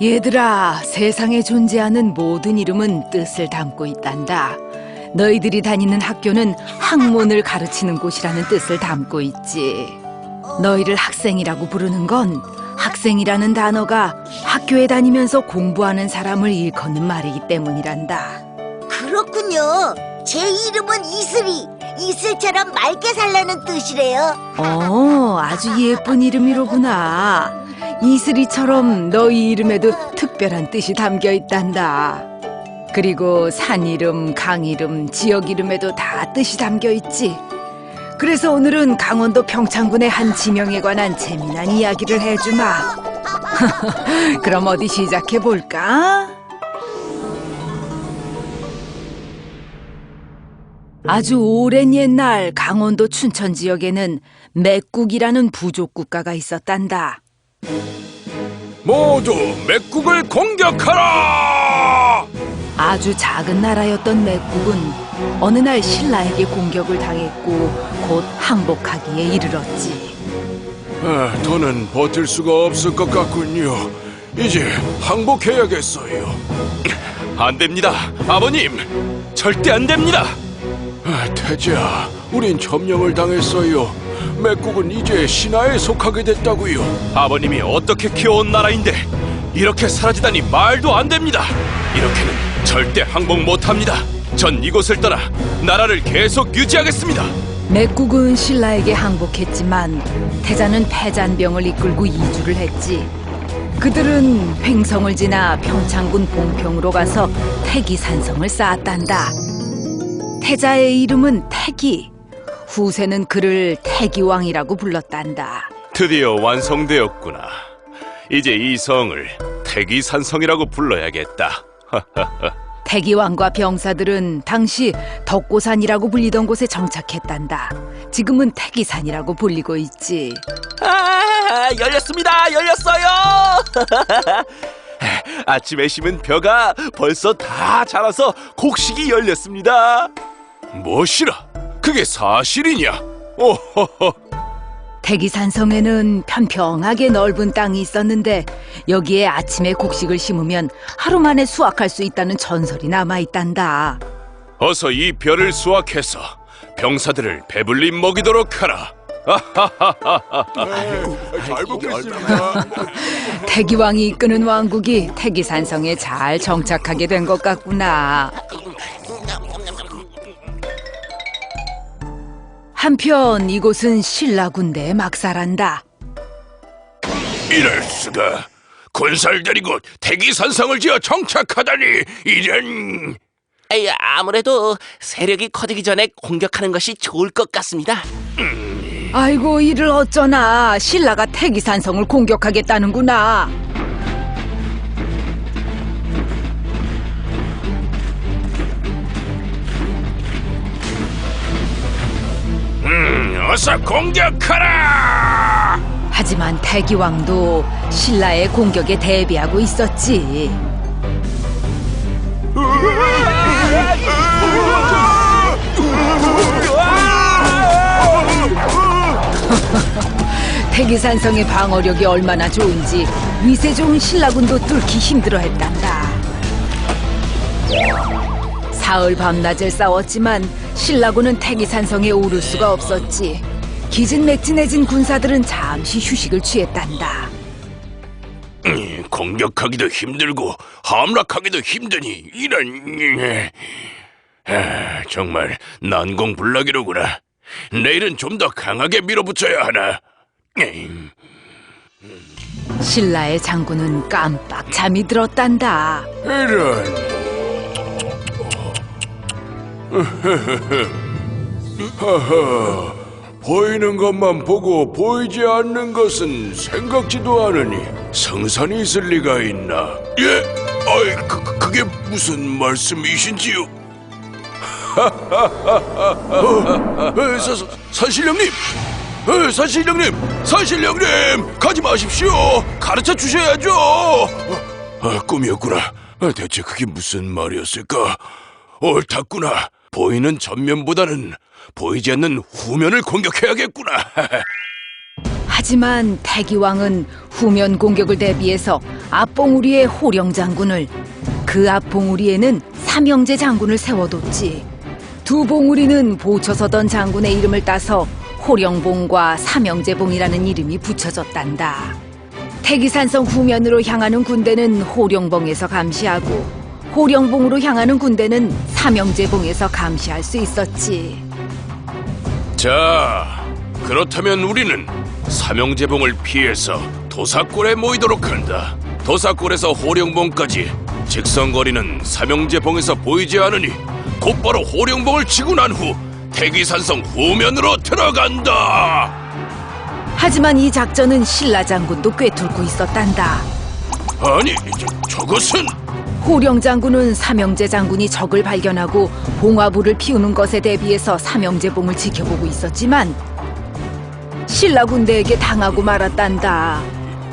얘들아, 세상에 존재하는 모든 이름은 뜻을 담고 있단다. 너희들이 다니는 학교는 학문을 가르치는 곳이라는 뜻을 담고 있지. 너희를 학생이라고 부르는 건 학생이라는 단어가 학교에 다니면서 공부하는 사람을 일컫는 말이기 때문이란다. 그렇군요. 제 이름은 이슬이. 이슬처럼 맑게 살라는 뜻이래요. 아주 예쁜 이름이로구나. 이슬이처럼 너희 이름에도 특별한 뜻이 담겨 있단다. 그리고 산 이름, 강 이름, 지역 이름에도 다 뜻이 담겨 있지. 그래서 오늘은 강원도 평창군의 한 지명에 관한 재미난 이야기를 해주마. 그럼 어디 시작해 볼까? 아주 오랜 옛날 강원도 춘천 지역에는 맥국이라는 부족 국가가 있었단다. 모두 맥국을 공격하라! 아주 작은 나라였던 맥국은 어느 날 신라에게 공격을 당했고 곧 항복하기에 이르렀지. 더는 버틸 수가 없을 것 같군요. 이제 항복해야겠어요. 안 됩니다, 아버님. 절대 안 됩니다. 태자, 우린 점령을 당했어요. 맥국은 이제 신하에 속하게 됐다고요. 아버님이 어떻게 키워온 나라인데 이렇게 사라지다니 말도 안 됩니다. 이렇게는 절대 항복 못합니다. 전 이곳을 떠나 나라를 계속 유지하겠습니다. 맥국은 신라에게 항복했지만 태자는 패잔병을 이끌고 이주를 했지. 그들은 횡성을 지나 평창군 봉평으로 가서 태기산성을 쌓았단다. 태자의 이름은 태기. 후세는 그를 태기왕이라고 불렀단다. 드디어 완성되었구나. 이제 이 성을 태기산성이라고 불러야겠다. 태기왕과 병사들은 당시 덕고산이라고 불리던 곳에 정착했단다. 지금은 태기산이라고 불리고 있지. 열렸습니다. 열렸어요. 아침에 심은 벼가 벌써 다 자라서 곡식이 열렸습니다. 무엇이라? 그게 사실이냐? 오호호. 태기산성에는 편평하게 넓은 땅이 있었는데 여기에 아침에 곡식을 심으면 하루 만에 수확할 수 있다는 전설이 남아있단다. 어서 이 벼를 수확해서 병사들을 배불리 먹이도록 하라. 잘 먹겠습니다. 태기왕이 이끄는 왕국이 태기산성에 잘 정착하게 된 것 같구나. 한편 이곳은 신라 군대의 막사란다. 이럴 수가. 군사를 데리고 태기산성을 지어 정착하다니. 이런... 아무래도 세력이 커지기 전에 공격하는 것이 좋을 것 같습니다. 아이고, 이를 어쩌나. 신라가 태기산성을 공격하겠다는구나. 어서 공격하라! 하지만 태기왕도 신라의 공격에 대비하고 있었지. 태기산성의 방어력이 얼마나 좋은지 위세 좋은 신라군도 뚫기 힘들어했단다. 사흘 밤낮을 싸웠지만 신라군은 태기산성에 오를 수가 없었지. 기진맥진해진 군사들은 잠시 휴식을 취했단다. 공격하기도 힘들고 함락하기도 힘드니 이런... 정말 난공불락이로구나. 내일은 좀 더 강하게 밀어붙여야 하나. 신라의 장군은 깜빡 잠이 들었단다. 이런... 하하, 보이는 것만 보고 보이지 않는 것은 생각지도 않으니 성산이 있을 리가 있나? 예? 그게 무슨 말씀이신지요? 산신령님! 산신령님! 가지 마십시오! 가르쳐 주셔야죠! 꿈이었구나. 대체 그게 무슨 말이었을까? 옳았구나. 보이는 전면보다는 보이지 않는 후면을 공격해야겠구나. 하지만 태기왕은 후면 공격을 대비해서 앞봉우리에 호령 장군을, 그 앞봉우리에는 삼형제 장군을 세워뒀지. 두 봉우리는 보초서던 장군의 이름을 따서 호령봉과 삼형제봉이라는 이름이 붙여졌단다. 태기산성 후면으로 향하는 군대는 호령봉에서 감시하고 호령봉으로 향하는 군대는 삼형제봉에서 감시할 수 있었지. 자, 그렇다면 우리는 삼형제봉을 피해서 도사골에 모이도록 한다. 도사골에서 호령봉까지 직선거리는 삼형제봉에서 보이지 않으니 곧바로 호령봉을 치고 난 후 태기산성 후면으로 들어간다. 하지만 이 작전은 신라 장군도 꿰뚫고 있었단다. 아니, 저것은 호령 장군은 삼형제 장군이 적을 발견하고 봉화불을 피우는 것에 대비해서 삼형제봉을 지켜보고 있었지만 신라 군대에게 당하고 말았단다.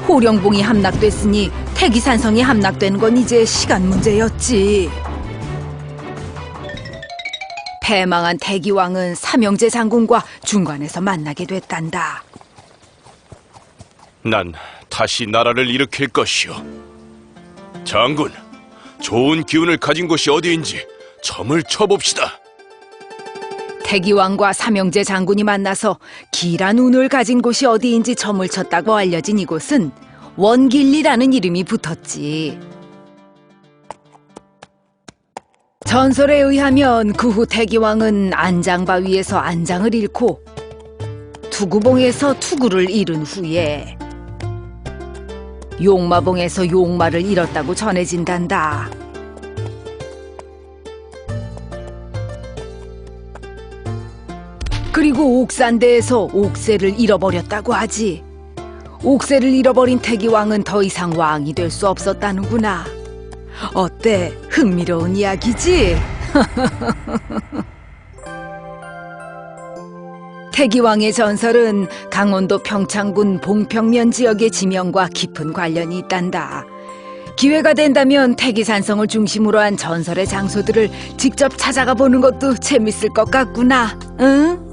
호령봉이 함락됐으니 태기산성이 함락된 건 이제 시간 문제였지. 패망한 태기왕은 삼형제 장군과 중간에서 만나게 됐단다. 난 다시 나라를 일으킬 것이오. 장군, 좋은 기운을 가진 곳이 어디인지 점을 쳐봅시다. 태기왕과 삼형제 장군이 만나서 길한 운을 가진 곳이 어디인지 점을 쳤다고 알려진 이곳은 원길리라는 이름이 붙었지. 전설에 의하면 그 후 태기왕은 안장바위에서 안장을 잃고 투구봉에서 투구를 잃은 후에 용마봉에서 용마를 잃었다고 전해진단다. 그리고 옥산대에서 옥새를 잃어버렸다고 하지. 옥새를 잃어버린 태기왕은 더 이상 왕이 될 수 없었다는구나. 어때? 흥미로운 이야기지? 태기왕의 전설은 강원도 평창군 봉평면 지역의 지명과 깊은 관련이 있단다. 기회가 된다면 태기산성을 중심으로 한 전설의 장소들을 직접 찾아가 보는 것도 재밌을 것 같구나. 응?